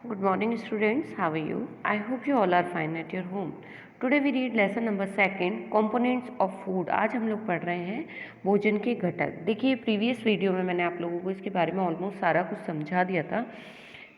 Good morning students, how are you? I hope you all are fine at your home. Today we read lesson number 2 components of food. आज हम लोग पढ़ रहे हैं भोजन के घटक। देखिए प्रीवियस वीडियो में मैंने आप लोगों को इसके बारे में ऑलमोस्ट सारा कुछ समझा दिया था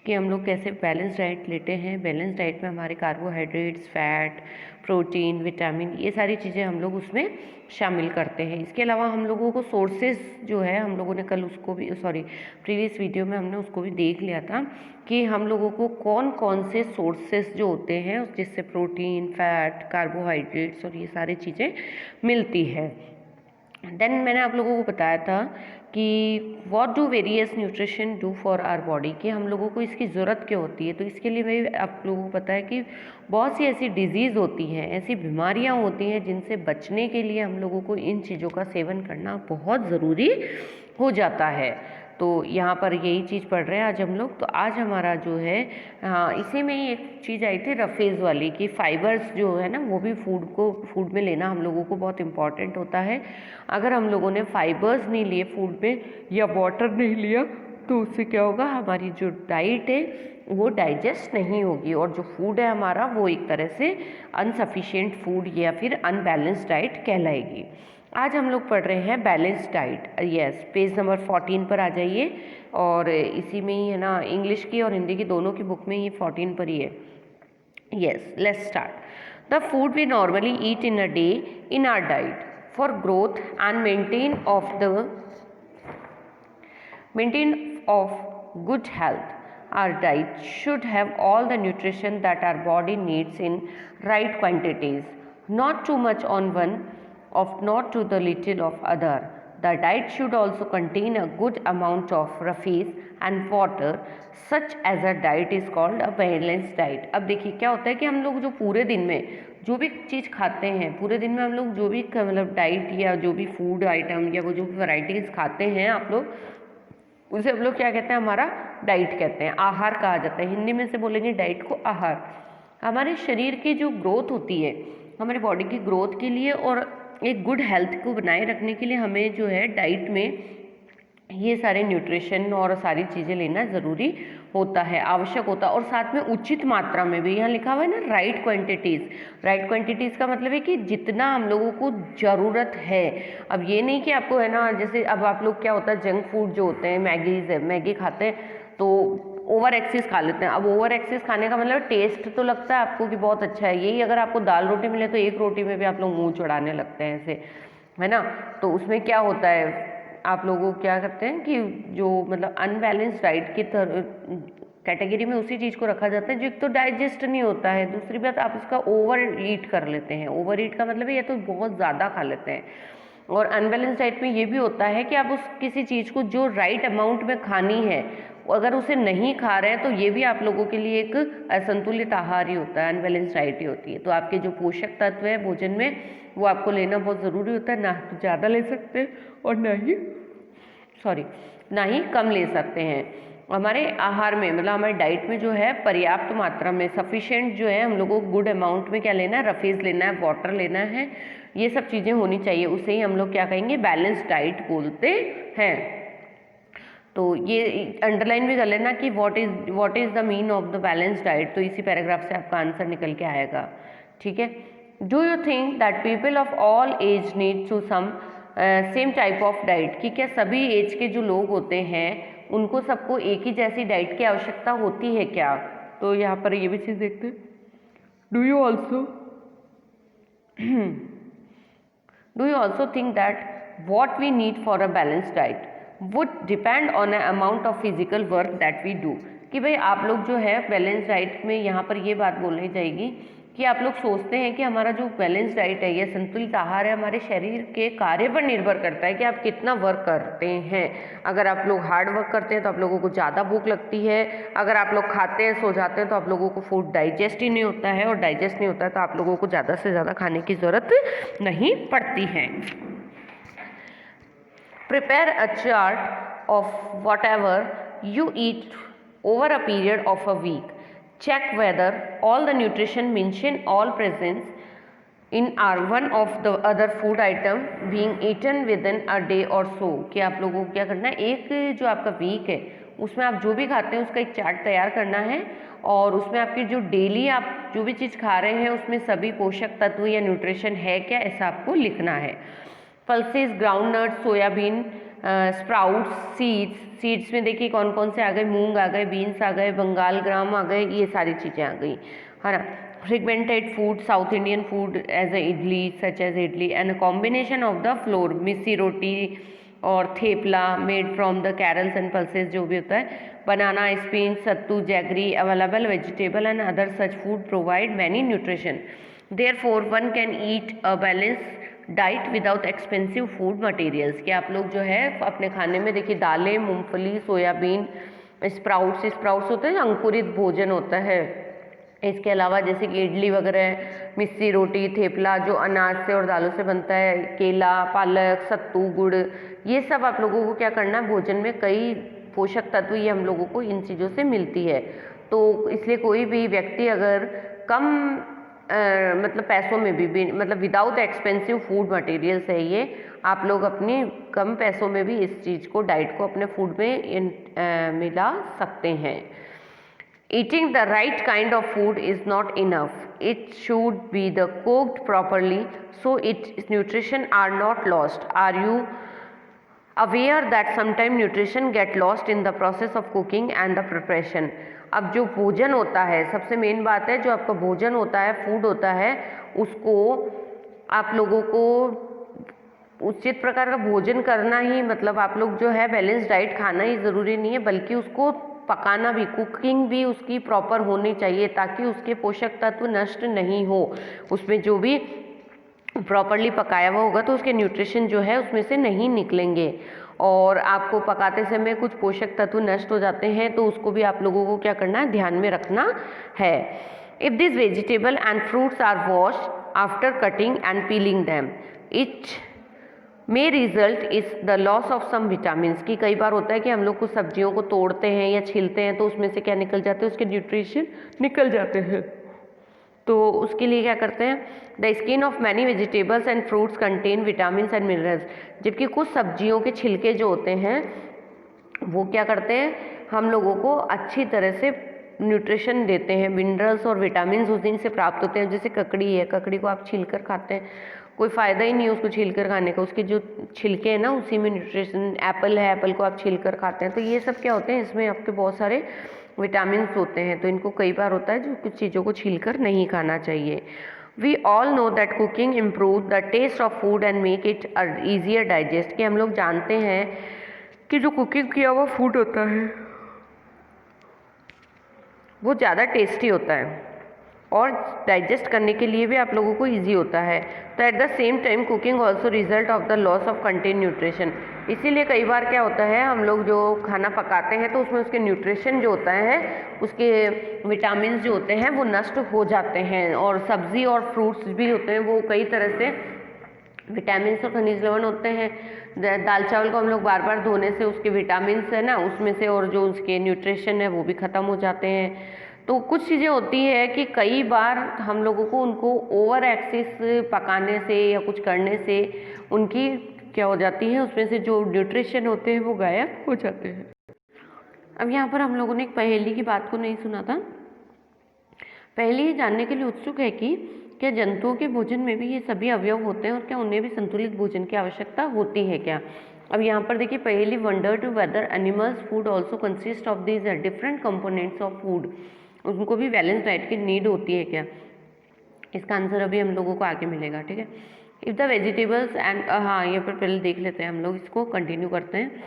कि हम लोग कैसे बैलेंस डाइट लेते हैं। बैलेंस डाइट में हमारे कार्बोहाइड्रेट्स, फैट, प्रोटीन, विटामिन ये सारी चीज़ें हम लोग उसमें शामिल करते हैं। इसके अलावा हम लोगों को सोर्सेज जो है हम लोगों ने कल उसको भी प्रीवियस वीडियो में हमने उसको भी देख लिया था कि हम लोगों को कौन कौन से सोर्सेज जो होते हैं जिससे प्रोटीन, फैट, कार्बोहाइड्रेट्स और ये सारी चीज़ें मिलती है। देन मैंने आप लोगों को बताया था कि what do various nutrition do for our body, कि हम लोगों को इसकी ज़रूरत क्यों होती है। तो इसके लिए भी आप लोगों को पता है कि बहुत सी ऐसी डिजीज़ होती हैं, ऐसी बीमारियां होती हैं जिनसे बचने के लिए हम लोगों को इन चीज़ों का सेवन करना बहुत ज़रूरी हो जाता है। तो यहाँ पर यही चीज़ पढ़ रहे हैं आज हम लोग। तो आज हमारा जो है इसी में ही एक चीज़ आई थी रफेज वाली कि फाइबर्स जो है ना वो भी फूड में लेना हम लोगों को बहुत इम्पॉर्टेंट होता है। अगर हम लोगों ने फाइबर्स नहीं लिए फूड में या वाटर नहीं लिया तो उससे क्या होगा, हमारी जो डाइट है वो डाइजेस्ट नहीं होगी और जो फूड है हमारा वो एक तरह से अनसफिशिएंट फूड या फिर अनबैलेंस्ड डाइट कहलाएगी। आज हम लोग पढ़ रहे हैं balance diet. Yes, page number 14 पर आ जाइए और इसी में ही है ना, इंग्लिश की और हिंदी की दोनों की बुक में ही 14 पर ही है। Yes, let's start. The food we normally eat in a day in our diet for growth and maintain of good health. Our diet should have all the nutrition that our body needs in right quantities, not too much on one of not too the little of other. The diet should also contain a good amount of roughage and water. Such as a diet is called a balanced diet. अब देखिए क्या होता है कि हम लोग जो पूरे दिन में जो भी चीज़ खाते हैं, पूरे दिन में हम लोग जो भी मतलब डाइट या जो भी फूड आइटम या वो जो भी वैरायटीज़ खाते हैं आप लोग, उसे हम लोग क्या कहते हैं, हमारा डाइट कहते हैं, आहार कहा जाता है। हिंदी में से बोलेंगे डाइट को आहार। हमारे शरीर की जो ग्रोथ होती है, हमारी बॉडी की ग्रोथ के लिए और एक गुड हेल्थ को बनाए रखने के लिए हमें जो है डाइट में ये सारे न्यूट्रिशन और सारी चीज़ें लेना ज़रूरी होता है, आवश्यक होता है। और साथ में उचित मात्रा में भी, यहाँ लिखा हुआ है ना राइट क्वांटिटीज़। राइट क्वांटिटीज़ का मतलब है कि जितना हम लोगों को ज़रूरत है। अब ये नहीं कि आपको है ना, जैसे अब आप लोग क्या होता है, जंक फूड जो होते हैं, मैगी खाते हैं तो ओवर एक्सेस खा लेते हैं। अब ओवर एक्सेस खाने का मतलब टेस्ट तो लगता है आपको कि बहुत अच्छा है, यही अगर आपको दाल रोटी मिले तो एक रोटी में भी आप लोग मुँह चढ़ाने लगते हैं ऐसे, है ना। तो उसमें क्या होता है, आप लोगों क्या करते हैं कि जो मतलब अनबैलेंस डाइट की कैटेगरी में उसी चीज़ को रखा जाता है जो एक तो डाइजेस्ट नहीं होता है, दूसरी बात आप इसका ओवर ईट कर लेते हैं। ओवर ईट का मतलब है या तो बहुत ज़्यादा खा लेते हैं। और अनबैलेंस डाइट में ये भी होता है कि आप उस किसी चीज़ को जो राइट अमाउंट में खानी है अगर उसे नहीं खा रहे हैं तो ये भी आप लोगों के लिए एक असंतुलित आहार ही होता है, अनबैलेंस डाइट ही होती है। तो आपके जो पोषक तत्व है भोजन में वो आपको लेना बहुत ज़रूरी होता है, ना तो ज़्यादा ले सकते और ना ही कम ले सकते हैं। हमारे आहार में मतलब हमारे डाइट में जो है पर्याप्त मात्रा में सफिशिएंट जो है हम लोगों को गुड अमाउंट में क्या लेना है, रफेज लेना है, वाटर लेना है, ये सब चीज़ें होनी चाहिए। उसे ही हम लोग क्या कहेंगे, बैलेंस डाइट बोलते हैं। तो ये अंडरलाइन भी कर लेना कि what is the mean of the balance diet. तो इसी पैराग्राफ से आपका आंसर निकल के आएगा, ठीक है। Do you think that people of all age need to some same type of diet, कि क्या सभी एज के जो लोग होते हैं उनको सबको एक ही जैसी डाइट की आवश्यकता होती है क्या। तो यहाँ पर ये भी चीज़ देखते हैं। Do you also think that what we need for a balance diet would depend on a amount of physical work that we do, कि भाई आप लोग जो है बैलेंस डाइट में यहाँ पर ये बात बोलनी जाएगी कि आप लोग सोचते हैं कि हमारा जो बैलेंस डाइट है या संतुलित आहार है हमारे शरीर के कार्य पर निर्भर करता है कि आप कितना वर्क करते हैं। अगर आप लोग हार्ड वर्क करते हैं तो आप लोगों को ज़्यादा भूख लगती है, अगर आप लोग खाते हैं सो जाते हैं तो आप लोगों को फूड डाइजेस्ट ही नहीं होता है, और डाइजेस्ट नहीं होता है तो आप लोगों को ज़्यादा से ज़्यादा खाने की ज़रूरत नहीं पड़ती है। Prepare a chart of whatever you eat over a period of a week. Check whether all the nutrition mentioned all present in are one of the other food item being eaten within a day or so। कि आप लोगों को क्या करना है, एक जो आपका वीक है उसमें आप जो भी खाते हैं उसका एक चार्ट तैयार करना है और उसमें आपकी जो डेली आप जो भी चीज़ खा रहे हैं उसमें सभी पोषक तत्व या न्यूट्रिशन है क्या, ऐसा आपको लिखना है। Pulses, ground nuts, soybean, sprouts, seeds में देखिए कौन कौन से आ गए, मूंग आ गए, बीन्स आ गए, बंगाल ग्राम आ गए, ये सारी चीज़ें आ गई, है ना। Fermented food, south Indian food as a idli, such as idli and a combination of the flour, missi roti और thepla made from the cereals and pulses, जो भी होता है, banana, spinach, sattu, jaggery, available vegetable and other such food provide many nutrition, therefore one can eat a balance diet without expensive food materials. कि आप लोग जो है अपने खाने में देखिए दालें, मूंगफली, सोयाबीन, स्प्राउट्स होते हैं, अंकुरित भोजन होता है। इसके अलावा जैसे कि इडली वगैरह, मिस्सी रोटी, थेपला जो अनाज से और दालों से बनता है, केला, पालक, सत्तू, गुड़, ये सब आप लोगों को क्या करना है, भोजन में कई पोषक तत्व ये हम लोगों को इन चीज़ों से मिलती है। तो इसलिए कोई भी व्यक्ति अगर कम मतलब पैसों में भी मतलब विदाउट एक्सपेंसिव फूड मटेरियल्स है ये, आप लोग अपनी कम पैसों में भी इस चीज़ को, डाइट को अपने फूड में मिला सकते हैं। Eating the right kind of food is not enough. It should be the cooked properly so its nutrition are not lost. Are you aware that sometimes nutrition get lost in the process of cooking and the preparation? अब जो भोजन होता है, सबसे main बात है, जो आपका भोजन होता है, फूड होता है, उसको आप लोगों को उचित प्रकार का भोजन करना ही, मतलब आप लोग जो है बैलेंस डाइट खाना ही ज़रूरी नहीं है, बल्कि उसको पकाना भी, कुकिंग भी उसकी प्रॉपर होनी चाहिए ताकि उसके पोषक तत्व नष्ट नहीं हो। उसमें जो भी प्रॉपरली पकाया हुआ होगा तो उसके न्यूट्रिशन जो है उसमें से नहीं निकलेंगे, और आपको पकाते समय कुछ पोषक तत्व नष्ट हो जाते हैं तो उसको भी आप लोगों को क्या करना है, ध्यान में रखना है। If this vegetable and fruits are washed after cutting and peeling them, it may result is the loss of some vitamins. की कई बार होता है कि हम लोग कुछ सब्जियों को तोड़ते हैं या छीलते हैं तो उसमें से क्या निकल जाते हैं, उसके न्यूट्रिशन निकल जाते हैं। तो उसके लिए क्या करते हैं, the skin of many vegetables and fruits contain vitamins and minerals. जबकि कुछ सब्जियों के छिलके जो होते हैं वो क्या करते हैं, हम लोगों को अच्छी तरह से न्यूट्रिशन देते हैं, मिनरल्स और विटामिन्स उस दिन से प्राप्त होते हैं। जैसे ककड़ी है, ककड़ी को आप छीलकर खाते हैं, कोई फ़ायदा ही नहीं है उसको छीलकर खाने का, उसके जो छिलके हैं ना उसी में न्यूट्रिशन। एप्पल है, एप्पल को आप छीलकर खाते हैं, तो ये सब क्या होते हैं, इसमें आपके बहुत सारे विटामिन्स होते हैं। तो इनको कई बार होता है जो कुछ चीज़ों को छीलकर नहीं खाना चाहिए। We all know that cooking improve the taste of food and make it easier digest. कि हम लोग जानते हैं कि जो कुकिंग किया हुआ फूड होता है वो ज़्यादा टेस्टी होता है और डाइजेस्ट करने के लिए भी आप लोगों को इजी होता है। तो at the same time cooking also result of the loss of contain nutrition. इसीलिए कई बार क्या होता है, हम लोग जो खाना पकाते हैं तो उसमें उसके न्यूट्रिशन जो होता है, उसके विटामिन जो होते हैं वो नष्ट हो जाते हैं। और सब्ज़ी और फ्रूट्स भी होते हैं, वो कई तरह से विटामिन और खनिज लवण होते हैं। दाल चावल को हम लोग बार बार धोने से उसके विटामिन है ना उसमें से, और जो उसके न्यूट्रिशन है वो भी ख़त्म हो जाते हैं। तो कुछ चीज़ें होती है कि कई बार हम लोगों को उनको ओवर एक्सेस पकाने से या कुछ करने से उनकी क्या हो जाती है, उसमें से जो न्यूट्रिशन होते हैं वो गायब हो जाते हैं। अब यहाँ पर हम लोगों ने एक पहेली की बात को नहीं सुना था। पहेली ये जानने के लिए उत्सुक है कि क्या जंतुओं के भोजन में भी ये सभी अवयव होते हैं और क्या उन्हें भी संतुलित भोजन की आवश्यकता होती है क्या। अब यहाँ पर देखिए पहेली, wonder to whether animals food also consist of these different components of food. उनको भी बैलेंस डाइट की नीड होती है क्या। इसका आंसर अभी हम लोगों को आगे मिलेगा, ठीक है। इफ़ द वेजिटेबल्स एंड, हाँ ये पर पहले देख लेते हैं हम लोग, इसको कंटिन्यू करते हैं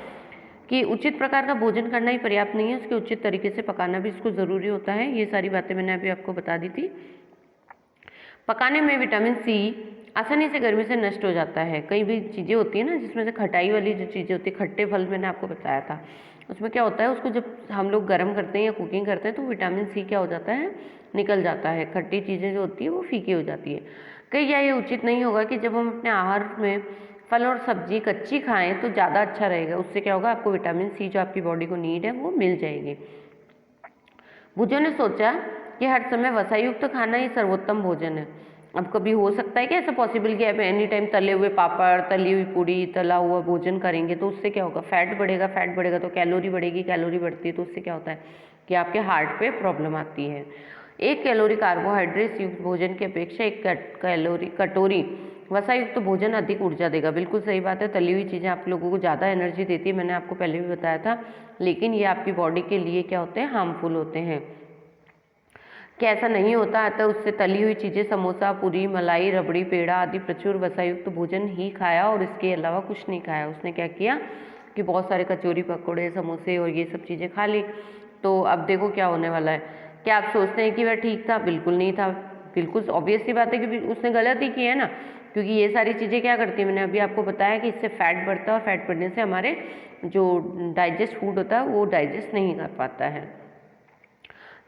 कि उचित प्रकार का भोजन करना ही पर्याप्त नहीं है, उसके उचित तरीके से पकाना भी इसको ज़रूरी होता है। ये सारी बातें मैंने अभी आपको बता दी थी। पकाने में विटामिन सी आसानी से गर्मी से नष्ट हो जाता है। कई भी चीज़ें होती हैं ना जिसमें से खटाई वाली जो चीज़ें होती है, खट्टे फल मैंने आपको बताया था, उसमें क्या होता है, उसको जब हम लोग गर्म करते हैं या कुकिंग करते हैं तो विटामिन सी क्या हो जाता है, निकल जाता है। खट्टी चीज़ें जो होती है वो फीकी हो जाती है। कई या ये उचित नहीं होगा कि जब हम अपने आहार में फल और सब्जी कच्ची खाएं तो ज़्यादा अच्छा रहेगा। उससे क्या होगा, आपको विटामिन सी जो आपकी बॉडी को नीड है वो मिल जाएगी। भुजों ने सोचा कि हर समय वसायुक्त खाना ही सर्वोत्तम भोजन है। अब कभी हो सकता है कि ऐसा पॉसिबल कि आप एनी टाइम तले हुए पापड़, तली हुई पूड़ी, तला हुआ भोजन करेंगे तो उससे क्या होगा, फैट बढ़ेगा, फैट बढ़ेगा तो कैलोरी बढ़ेगी, कैलोरी बढ़ती है तो उससे क्या होता है कि आपके हार्ट पे प्रॉब्लम आती है। 1 कैलोरी कार्बोहाइड्रेट युक्त भोजन की अपेक्षा 1 कटोरी वसा युक्त भोजन अधिक ऊर्जा देगा। बिल्कुल सही बात है, तली हुई चीज़ें आप लोगों को ज़्यादा एनर्जी देती है, मैंने आपको पहले भी बताया था, लेकिन ये आपकी बॉडी के लिए क्या होते हैं, हार्मफुल होते हैं। क्या ऐसा नहीं होता है तो उससे तली हुई चीज़ें, समोसा, पूरी, मलाई, रबड़ी, पेड़ा आदि प्रचुर वसायुक्त भोजन ही खाया और इसके अलावा कुछ नहीं खाया। उसने क्या किया कि बहुत सारे कचौरी, पकौड़े, समोसे और ये सब चीज़ें खा ली। तो अब देखो क्या होने वाला है। क्या आप सोचते हैं कि वह ठीक था? बिल्कुल नहीं था। बिल्कुल ऑब्वियस सी बात है कि उसने गलत ही किया है ना, क्योंकि ये सारी चीज़ें क्या करती है, मैंने अभी आपको बताया कि इससे फैट बढ़ता है और फैट बढ़ने से हमारे जो डाइजेस्ट फूड होता है वो डाइजेस्ट नहीं कर पाता है।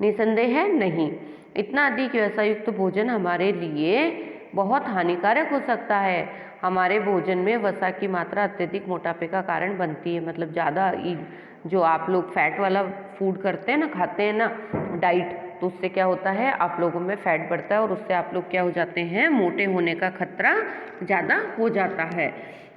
निसंदेह है नहीं, इतना अधिक वसायुक्त भोजन हमारे लिए बहुत हानिकारक हो सकता है। हमारे भोजन में वसा की मात्रा अत्यधिक मोटापे का कारण बनती है। मतलब ज़्यादा जो आप लोग फैट वाला फूड करते हैं ना, खाते हैं ना डाइट, तो उससे क्या होता है, आप लोगों में फैट बढ़ता है और उससे आप लोग क्या हो जाते हैं, मोटे होने का खतरा ज़्यादा हो जाता है।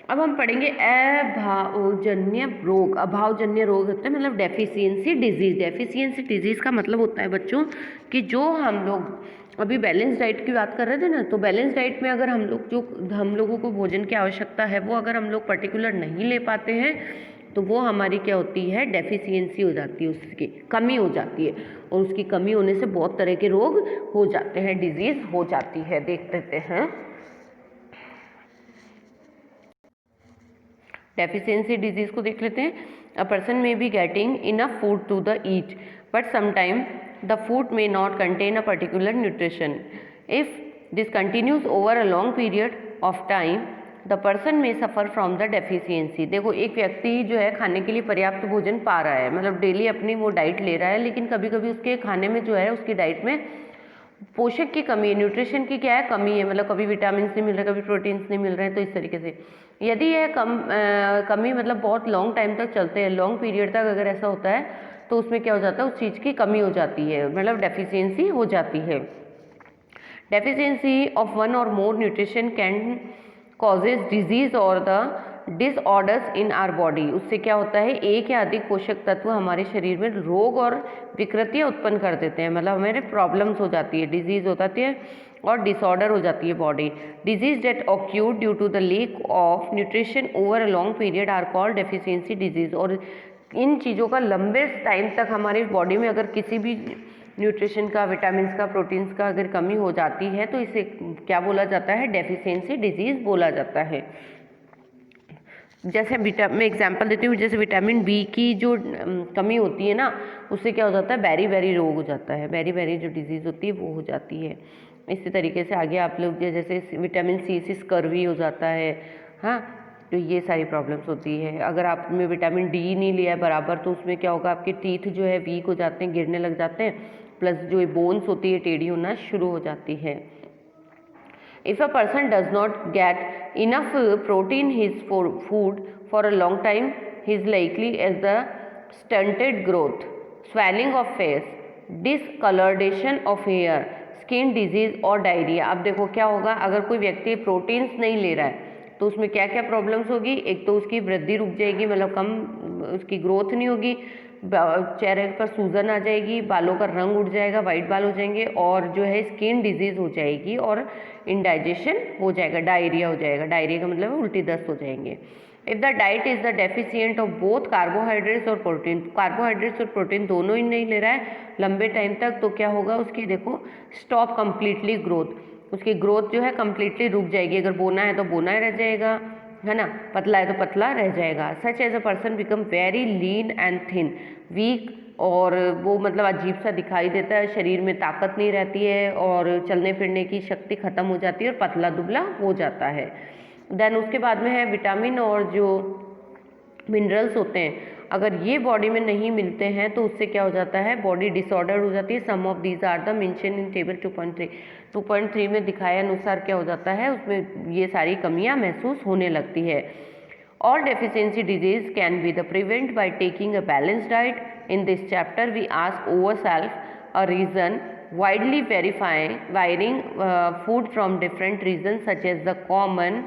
अब हम पढ़ेंगे अभावजन्य रोग। अभावजन्य रोग होते हैं मतलब डेफिशिएंसी डिजीज। डेफिशिएंसी डिजीज का मतलब होता है बच्चों कि जो हम लोग अभी बैलेंस डाइट की बात कर रहे थे ना, तो बैलेंस डाइट में अगर हम लोगों को भोजन की आवश्यकता है वो अगर हम लोग पर्टिकुलर नहीं ले पाते हैं तो वो हमारी क्या होती है, डेफिशिएंसी हो जाती है, उसकी कमी हो जाती है और उसकी कमी होने से बहुत तरह के रोग हो जाते हैं, डिजीज हो जाती है। देख लेते हैं डेफिशिएंसी डिजीज को, देख लेते हैं। A person may be getting enough food to the eat but sometime the food may not contain a particular nutrition. If this continues over a long period of time the person may suffer from the deficiency. देखो एक व्यक्ति जो है खाने के लिए पर्याप्त भोजन पा रहा है, मतलब डेली अपनी वो डाइट ले रहा है, लेकिन कभी कभी उसके खाने में जो है, उसकी डाइट में पोषक की कमी है, न्यूट्रिशन की क्या है, कमी है। मतलब कभी विटामिन नहीं मिल रहा, कभी प्रोटीन्स नहीं मिल रहे हैं। तो इस तरीके से यदि यह कमी मतलब बहुत लॉन्ग टाइम तक चलते हैं, लॉन्ग पीरियड तक अगर ऐसा होता है तो उसमें क्या हो जाता है, उस चीज़ की कमी हो जाती है, मतलब डेफिशिएंसी हो जाती है। डेफिशिएंसी ऑफ वन और मोर न्यूट्रिशन कैन कॉजेज डिजीज और the disorders in our body. उससे क्या होता है, एक या अधिक पोषक तत्व हमारे शरीर में रोग और विकृतियाँ उत्पन्न कर देते हैं, मतलब हमारे प्रॉब्लम्स हो जाती है, डिजीज हो जाती है और डिसऑर्डर हो जाती है body. Disease that occurred due to the lack of nutrition over a long period are called deficiency disease. और इन चीज़ों का लंबे टाइम तक हमारी बॉडी में अगर किसी भी न्यूट्रिशन का, विटामिन का, प्रोटीन्स का अगर कमी हो जाती है तो इसे क्या बोला जाता है, डेफिशिएंसी डिजीज बोला जाता है। जैसे मैं एग्जांपल देती हूँ, जैसे विटामिन बी की जो कमी होती है ना, उससे क्या हो जाता है, बेरी बेरी रोग हो जाता है, बेरी बेरी जो डिजीज़ होती है वो हो जाती है। इसी तरीके से आगे आप लोग जैसे विटामिन सी से स्कर्वी हो जाता है, हाँ, तो ये सारी प्रॉब्लम्स होती है। अगर आपने विटामिन डी नहीं लिया है बराबर तो उसमें क्या होगा, आपके टीथ जो है वीक हो जाते हैं, गिरने लग जाते हैं, प्लस जो बोन्स होती है टेढ़ी होना शुरू हो जाती है। If a person does not get enough protein in his food for a long time, he is likely as the stunted growth, swelling of face, discoloration of hair, skin disease और diarrhoea. अब देखो क्या होगा, अगर कोई व्यक्ति proteins नहीं ले रहा है तो उसमें क्या क्या प्रॉब्लम्स होगी। एक तो उसकी वृद्धि रुक जाएगी, मतलब कम उसकी ग्रोथ नहीं होगी, चेहरे पर सूजन आ जाएगी, बालों का रंग उड़ जाएगा, वाइट बाल हो जाएंगे, और जो है स्किन डिजीज हो जाएगी और इंडाइजेशन हो जाएगा, डायरिया हो जाएगा। डायरिया का मतलब उल्टी दस्त हो जाएंगे। If the diet is the deficient of both carbohydrates और प्रोटीन, कार्बोहाइड्रेट्स और प्रोटीन दोनों ही नहीं ले रहा है लंबे टाइम तक, तो क्या होगा, उसकी देखो स्टॉप कंप्लीटली ग्रोथ, उसकी ग्रोथ जो है कंप्लीटली रुक जाएगी। अगर बोना है तो बोना ही रह जाएगा, है ना, पतला है तो पतला रह जाएगा। Such as a person become very lean and thin, weak, और वो मतलब अजीब सा दिखाई देता है, शरीर में ताकत नहीं रहती है और चलने फिरने की शक्ति खत्म हो जाती है और पतला दुबला हो जाता है। देन उसके बाद में है विटामिन और जो मिनरल्स होते हैं, अगर ये बॉडी में नहीं मिलते हैं तो उससे क्या हो जाता है, बॉडी डिसऑर्डर हो जाती है। Some of these are the mention in table 2.3 में दिखाए अनुसार क्या हो जाता है, उसमें ये सारी कमियां महसूस होने लगती है। All deficiency disease can be the prevent by taking a balanced diet. In this chapter we ask ourselves a reason widely varying food from different regions such as the common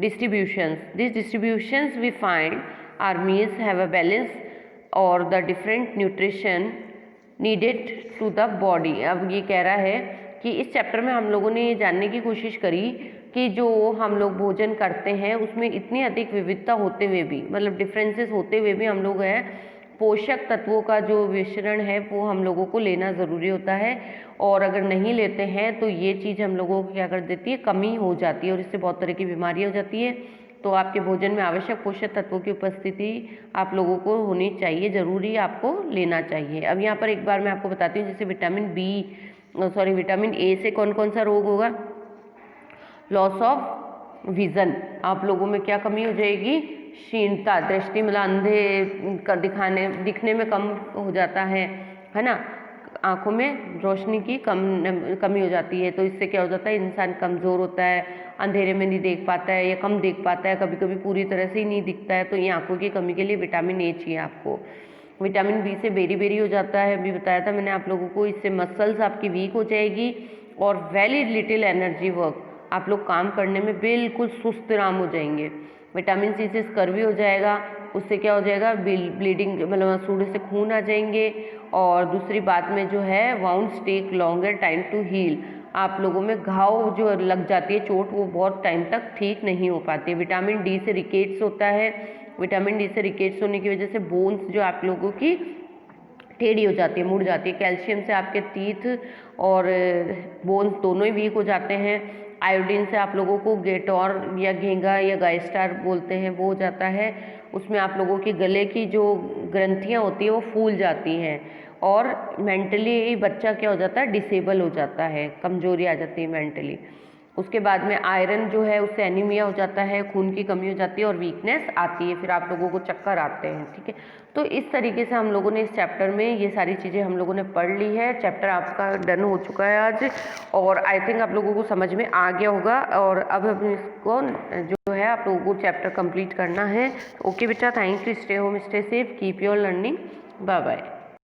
distributions. These distributions we find our meals have a balance or the different nutrition needed to the body. अब ये कह रहा है कि इस chapter में हम लोगों ने ये जानने की कोशिश करी कि जो हम लोग भोजन करते हैं उसमें इतनी अधिक विविधता होते हुए भी, मतलब डिफरेंसेस होते हुए भी हम लोग है पोषक तत्वों का जो मिश्रण है वो हम लोगों को लेना ज़रूरी होता है, और अगर नहीं लेते हैं तो ये चीज़ हम लोगों को क्या कर देती है, कमी हो जाती है, और इससे बहुत तरह की बीमारियाँ हो जाती है। तो आपके भोजन में आवश्यक पोषक तत्वों की उपस्थिति आप लोगों को होनी चाहिए, ज़रूरी आपको लेना चाहिए। अब यहाँ पर एक बार मैं आपको बताती हूँ, जैसे विटामिन ए से कौन कौन सा रोग होगा, लॉस ऑफ विज़न, आप लोगों में क्या कमी हो जाएगी, क्षीणता, दृष्टि मतलब अंधे दिखने में कम हो जाता है ना, आँखों में रोशनी की कमी हो जाती है। तो इससे क्या हो जाता है, इंसान कमज़ोर होता है, अंधेरे में नहीं देख पाता है या कम देख पाता है, कभी कभी पूरी तरह से ही नहीं दिखता है। तो ये आँखों की कमी के लिए विटामिन ए चाहिए आपको। विटामिन बी से बेरी हो जाता है, अभी बताया था मैंने आप लोगों को, इससे मसल्स आपकी वीक हो जाएगी और वेरी लिटिल एनर्जी वर्क, आप लोग काम करने में बिल्कुल सुस्त राम हो जाएंगे। विटामिन सी से स्कर्वी हो जाएगा, उससे क्या हो जाएगा, ब्लीडिंग मतलब मसूड़े से खून आ जाएंगे। और दूसरी बात में जो है wounds take longer time to heal, आप लोगों में घाव जो लग जाती है चोट वो बहुत टाइम तक ठीक नहीं हो पाती। विटामिन डी से रिकेट्स होता है, विटामिन डी से रिकेट्स होने की वजह से बोन्स जो आप लोगों की टेढ़ी हो जाती है, मुड़ जाती है। कैल्शियम से आपके टीथ और बोन्स दोनों ही वीक हो जाते हैं। आयोडीन से आप लोगों को गेटोर या घेंगा या गाइस्टार बोलते हैं वो हो जाता है, उसमें आप लोगों की गले की जो ग्रंथियां होती है वो फूल जाती हैं। और मेंटली बच्चा क्या हो जाता है, डिसेबल हो जाता है, कमजोरी आ जाती है मेंटली। उसके बाद में आयरन जो है उससे एनीमिया हो जाता है, खून की कमी हो जाती है और वीकनेस आती है, फिर आप लोगों को चक्कर आते हैं। ठीक है, तो इस तरीके से हम लोगों ने इस चैप्टर में ये सारी चीज़ें हम लोगों ने पढ़ ली है। चैप्टर आपका डन हो चुका है आज, और आई थिंक आप लोगों को समझ में आ गया होगा। और अब हम इसको जो है आप लोगों को चैप्टर कंप्लीट करना है। ओके बेटा, thank you, stay home, stay safe, keep your learning, bye bye.